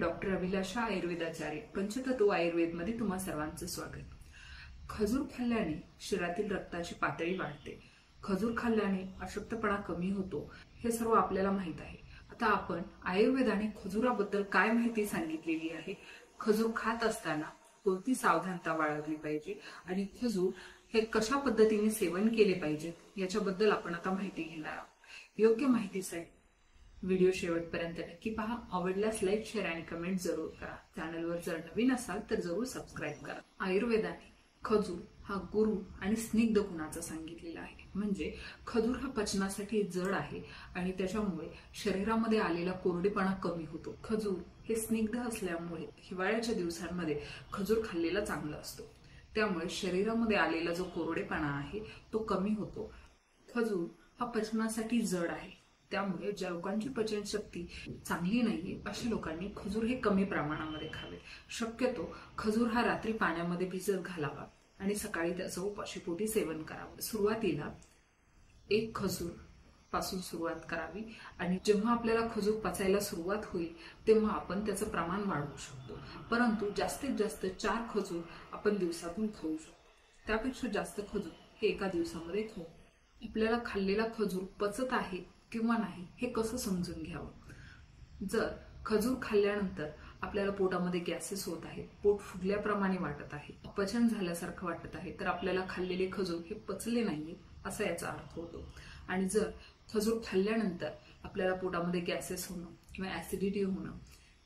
Doctor अभिलाषा आयुर्वेदाचार्य पंचतत्व आयुर्वेदमध्ये तुम्हा सर्वांचं स्वागत। खजूर खाल्ल्याने शरीरातील रक्ताची पातळी वाढते। खजूर खाल्ल्याने अशक्तपणा कमी होतो, हे सर्व आपल्याला माहित आहे। आता आपण आयुर्वेदाने खजुराबद्दल काय माहिती सांगितलेली आहे, खजूर खात असताना कोणती सावधानता बाळगली पाहिजे आणि खजूर हे कशा पद्धतीने सेवन केले पाहिजे याच्याबद्दल आपण आता माहिती घेणार आहोत। योग्य माहितीसाठी व्हिडिओ शेवटपर्यंत नक्की पहा। आवडल्यास लाईक, शेअर आणि कमेंट जरूर करा। चॅनलवर जर नवीन असाल तर जरूर सबस्क्राइब करा। आयुर्वेदाने खजूर हा गुरु आणि स्निग्ध गुणाचा सांगितलेला आहे। म्हणजे खजूर हा पचनासाठी जड आहे आणि त्याच्यामुळे शरीरामध्ये आलेला कोरडेपणा कमी होतो। खजूर हे स्निग्ध असल्यामुळे हिवाळ्याच्या दिवसांमध्ये खजूर खाल्लेला चांगला असतो, त्यामुळे शरीरामध्ये आलेला जो कोरडेपणा आहे तो कमी होतो। खजूर हा पचनासाठी जड आहे, त्यामुळे ज्या लोकांची पचनशक्ती चांगली नाहीये अशा लोकांनी खजूर हे कमी प्रमाणामध्ये खावे। शक्यतो खजूर हा रात्री पाण्यामध्ये भिजत घालावा आणि सकाळी त्याचं उपाशीपोटी सेवन करावं। सुरुवातीला एक खजूर पासून सुरुवात करावी आणि जेव्हा आपल्याला खजूर पचायला सुरुवात होईल तेव्हा आपण त्याचं प्रमाण वाढवू शकतो, परंतु जास्तीत जास्त 4 खजूर आपण दिवसातून खाऊ शकतो। त्यापेक्षा जास्त खजूर हे एका दिवसामध्ये खाऊ। आपल्याला खाल्लेला खजूर पचत आहे किंवा नाही हे कसं समजून घ्यावं। जर खजूर खाल्ल्यानंतर आपल्याला पोटामध्ये गॅसेस होत आहेत, पोट फुगल्याप्रमाणे वाटत आहे, अपचन झाल्यासारखं वाटत आहे, तर आपल्याला खाल्लेले खजूर हे पचले नाहीये असा याचा अर्थ होतो। आणि जर खजूर खाल्ल्यानंतर आपल्याला पोटामध्ये गॅसेस होणं किंवा ऍसिडिटी होणं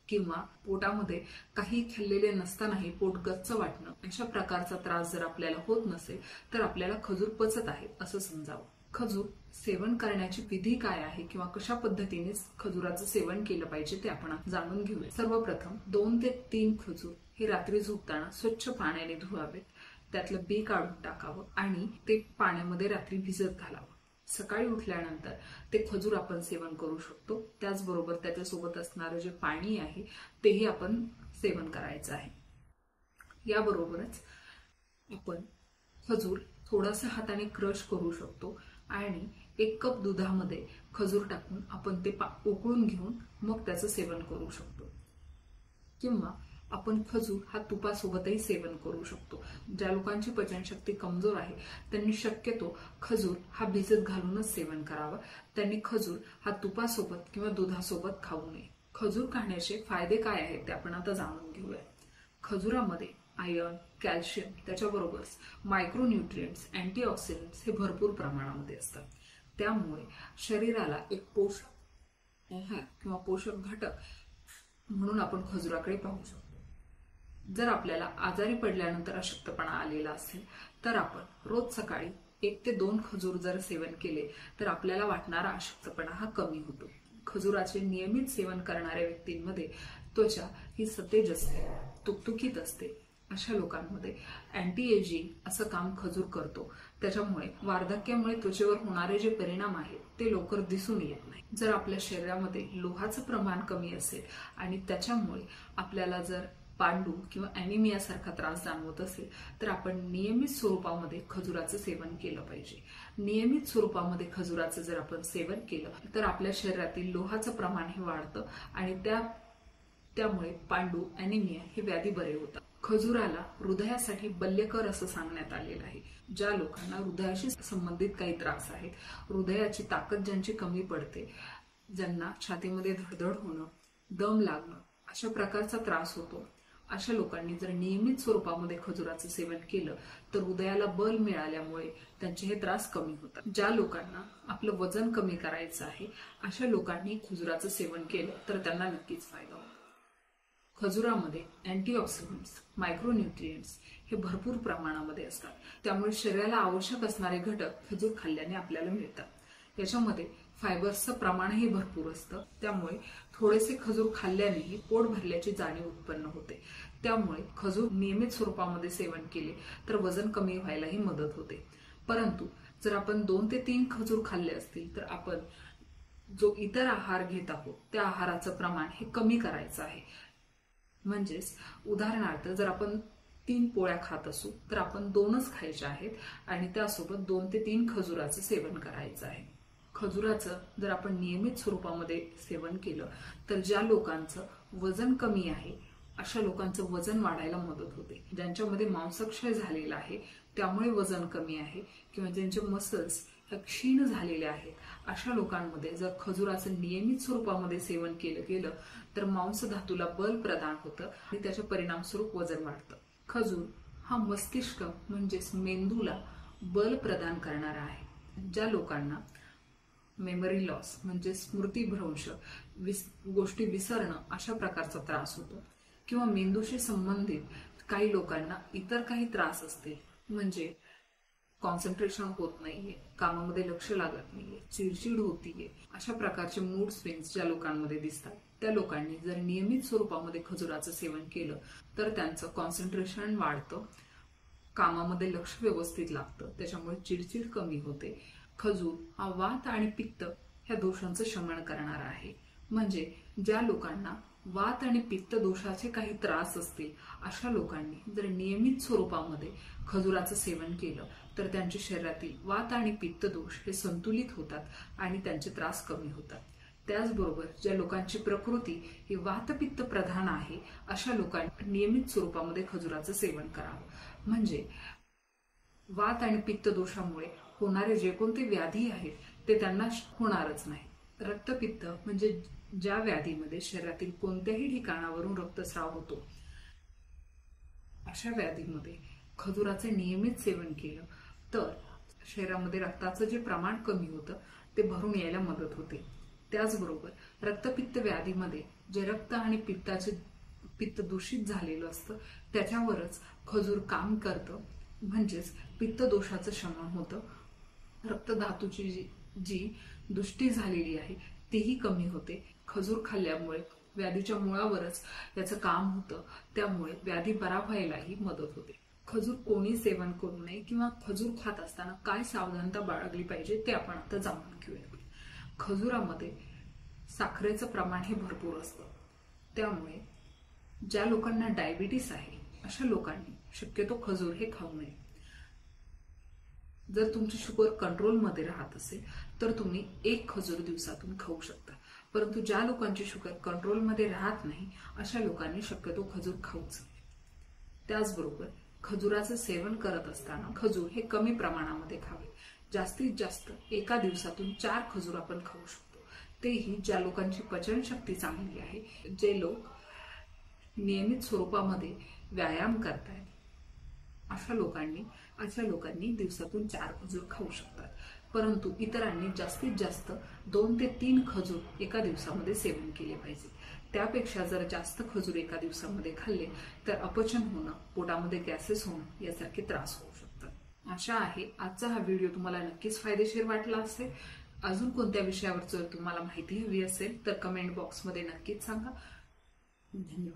किंवा पोटामध्ये काही खाल्लेले नसतानाही पोट गच्च वाटणं अशा प्रकारचा त्रास जर आपल्याला होत नसेल तर आपल्याला खजूर पचत आहे असं समजावं। खजूर सेवन करण्याची विधी काय आहे किंवा कशा पद्धतीने खजुराचं सेवन केलं पाहिजे ते आपण जाणून घेऊया। सर्वप्रथम 2 ते 3 खजूर हे रात्री झोपताना स्वच्छ पाण्याने धुवावेत, त्यातलं बी काढून टाकावं आणि ते पाण्यामध्ये रात्री भिजत घालावं। सकाळी उठल्यानंतर ते खजूर आपण सेवन करू शकतो। त्याचबरोबर त्याच्यासोबत असणारं जे पाणी आहे तेही आपण सेवन करायचं आहे। याबरोबरच आपण खजूर थोडासा हाताने क्रश करू शकतो आणि 1 कप दुधामध्ये खजूर टाकून आपण ते उकळून घेऊन मग त्याचं सेवन करू शकतो। किंवा आपण खजूर हा तुपासोबतही सेवन करू शकतो। ज्या लोकांची पचनशक्ती कमजोर आहे त्यांनी शक्यतो खजूर हा भिजत घालूनच सेवन करावं। त्यांनी खजूर हा तुपासोबत किंवा दुधासोबत खाऊ नये। खजूर खाण्याचे फायदे काय आहेत ते आपण आता जाणून घेऊया। खजुरामध्ये आयर्न, कॅल्शियम, त्याच्याबरोबर मायक्रोन्यूट्रिएंट्स, अँटीऑक्सिडंट्स हे भरपूर प्रमाणामध्ये असतात। त्यामुळे शरीराला एक पोषक आहार किंवा पोषक घटक म्हणून आपण खजुराकडे पाहू शकतो। जर आपल्याला आजारी पडल्यानंतर अशक्तपणा आलेला असेल तर आपण रोज सकाळी 1 ते 2 खजूर जर सेवन केले तर आपल्याला वाटणारा अशक्तपणा हा कमी होतो। खजुराचे नियमित सेवन करणाऱ्या व्यक्तींमध्ये त्वचा ही सतेज असते, तुकतुकीत असते। अशा लोकांमध्ये अँटी एजिंग असं काम खजूर करतो, त्याच्यामुळे वार्धक्यामुळे त्वचेवर होणारे जे परिणाम आहेत ते लवकर दिसून येत नाही। जर आपल्या शरीरामध्ये लोहाचं प्रमाण कमी असेल आणि त्याच्यामुळे आपल्याला जर पांडू किंवा अॅनिमिया सारखा त्रास जाणवत असेल तर आपण नियमित स्वरूपामध्ये खजुराचं सेवन केलं पाहिजे। नियमित स्वरूपामध्ये खजुराचं जर आपण सेवन केलं तर आपल्या शरीरातील लोहाचं प्रमाण हे वाढतं आणि त्यामुळे पांडू, अॅनिमिया हे व्याधी बरे होतात। खजुराला हृदयासाठी बल्यकर असं सांगण्यात आलेलं आहे। ज्या लोकांना हृदयाशी संबंधित काही त्रास आहेत, हृदयाची ताकद ज्यांची कमी पडते, ज्यांना छातीमध्ये धडधड होणं, दम लागणं अशा प्रकारचा त्रास होतो, अशा लोकांनी जर नियमित स्वरूपामध्ये खजुराचं सेवन केलं तर हृदयाला बल मिळाल्यामुळे त्यांचे हे त्रास कमी होतात। ज्या लोकांना आपलं वजन कमी करायचं आहे अशा लोकांनी खजुराचं सेवन केलं तर त्यांना नक्कीच फायदा होतो। खजुरामध्ये अँटीऑक्सिडंट्स, मायक्रोन्यूट्रिएंट्स हे भरपूर प्रमाणामध्ये असतात, त्यामुळे शरीराला आवश्यक असणारे घटक खजूर खाल्ल्याने आपल्याला मिळतात। याच्यामध्ये फायबर्सचं प्रमाणही भरपूर असतं, त्यामुळे थोडेसे खजूर खाल्ल्यानेही पोट भरल्याची जाणीव उत्पन्न होते। त्यामुळे खजूर नियमित स्वरूपामध्ये सेवन केले तर वजन कमी व्हायलाही मदत होते। परंतु जर आपण 2 ते 3 खजूर खाल्ले असतील तर आपण जो इतर आहार घेत आहोत त्या आहाराचं प्रमाण हे कमी करायचं आहे। म्हणजेच उदाहरणार्थ जर आपण 3 पोळ्या खात असू तर आपण 2च खायच्या आहेत आणि त्यासोबत 2 ते 3 खजुराचं सेवन करायचं आहे। खजुराचं जर आपण नियमित स्वरूपामध्ये सेवन केलं तर ज्या लोकांचं वजन कमी आहे अशा लोकांचं वजन वाढायला मदत होते। ज्यांच्यामध्ये मांसक्षय झालेला आहे त्यामुळे वजन कमी आहे किंवा ज्यांचे मसल्स क्षीण झालेले आहेत अशा लोकांमध्ये जर खजुराचं नियमित स्वरूपामध्ये सेवन केलं गेलं तर मांसधातूला बल प्रदान होतं आणि त्याच्या परिणामस्वरूप वजन वाढतं। खजूर हा मस्तिष्क म्हणजेच मेंदूला बल प्रदान करणारा आहे। ज्या लोकांना मेमरी लॉस म्हणजे स्मृतीभ्रंश, गोष्टी विसरणं अशा प्रकारचा त्रास होतो किंवा मेंदूशी संबंधित काही लोकांना इतर काही त्रास असते, म्हणजे कॉन्सन्ट्रेशन होत नाहीये, कामामध्ये लक्ष लागत नाहीये, चिडचिड होतीये, अशा प्रकारचे मूड स्विंग्स ज्या लोकांमध्ये दिसतात त्या लोकांनी जर नियमित स्वरूपामध्ये खजुराचं सेवन केलं तर त्यांचं कॉन्सन्ट्रेशन वाढतं, कामामध्ये लक्ष व्यवस्थित लागतं, त्याच्यामुळे चिडचिड कमी होते। खजूर हा वात आणि पित्त ह्या दोषांचं शमन करणारा आहे। म्हणजे ज्या लोकांना वात आणि पित्त दोषाचे काही त्रास असतील अशा लोकांनी जर नियमित स्वरूपामध्ये खजुराचं सेवन केलं तर त्यांच्या शरीरातील वात आणि पित्त दोष हे संतुलित होतात आणि त्यांचे त्रास कमी होतात। त्याचबरोबर ज्या लोकांची प्रकृती ही वातपित्त प्रधान आहे अशा लोकांनी नियमित स्वरूपामध्ये खजुराचं सेवन करावं। म्हणजे वात आणि पित्त दोषामुळे होणारे जे कोणते व्याधी आहेत ते त्यांना होणारच नाही। रक्तपित्त म्हणजे ज्या व्याधीमध्ये शरीरातील कोणत्याही ठिकाणावरून रक्तस्राव होतो अशा व्याधीमध्ये खजुराचे नियमित सेवन केलं तर शरीरामध्ये रक्ताचं जे प्रमाण कमी होतं ते भरून यायला मदत होते। त्याचबरोबर रक्तपित्त व्याधीमध्ये जे रक्त आणि पित्त दूषित झालेलं असतं त्याच्यावरच खजूर काम करतं, म्हणजेच पित्त दोषाचं शमन होतं, रक्तधातूची जी दुष्टी झालेली आहे तीही कमी होते। खजूर खाल्ल्यामुळे व्याधीच्या मुळावरच याचं काम होतं, त्यामुळे व्याधी बरा व्हायलाही मदत होते। खजूर कोणी सेवन करू नये किंवा खजूर खात असताना काय सावधानता बाळगली पाहिजे ते आपण आता जाणून घेऊया। खजुरामध्ये साखरेचं प्रमाण हे भरपूर असतं, त्यामुळे ज्या लोकांना डायबिटीस आहे अशा लोकांनी शक्यतो खजूर हे खाऊ नये। जर तुमची शुगर कंट्रोलमध्ये राहत असेल तर तुम्ही 1 खजूर दिवसातून खाऊ शकता, परंतु ज्या लोकांची शुगर कंट्रोलमध्ये राहत नाही अशा लोकांनी शक्यतो खजूर खाऊच नये। त्याचबरोबर खजुराचं सेवन करत असताना खजूर हे कमी प्रमाणामध्ये खावे। जास्तीत जास्त एका दिवसातून 4 खजूर आपण खाऊ शकतो, तेही ज्या लोकांची पचनशक्ती चांगली आहे, जे लोक नियमित स्वरूपामध्ये व्यायाम करतायत अशा लोकांनी दिवसातून 4 खजूर खाऊ शकतात, परंतु इतरांनी जास्तीत जास्त 2 ते 3 खजूर एका दिवसामध्ये सेवन केले पाहिजे। त्यापेक्षा जर जास्त खजूर एका दिवसामध्ये खाल्ले तर अपचन होणं, पोटामध्ये गॅसेस होणं यासारखे त्रास होऊ शकतात। आशा आहे आजचा हा व्हिडिओ तुम्हाला नक्कीच फायदेशीर वाटला असेल। अजून कोणत्या विषयावर जर तुम्हाला माहिती हवी असेल तर कमेंट बॉक्समध्ये नक्कीच सांगा। धन्यवाद।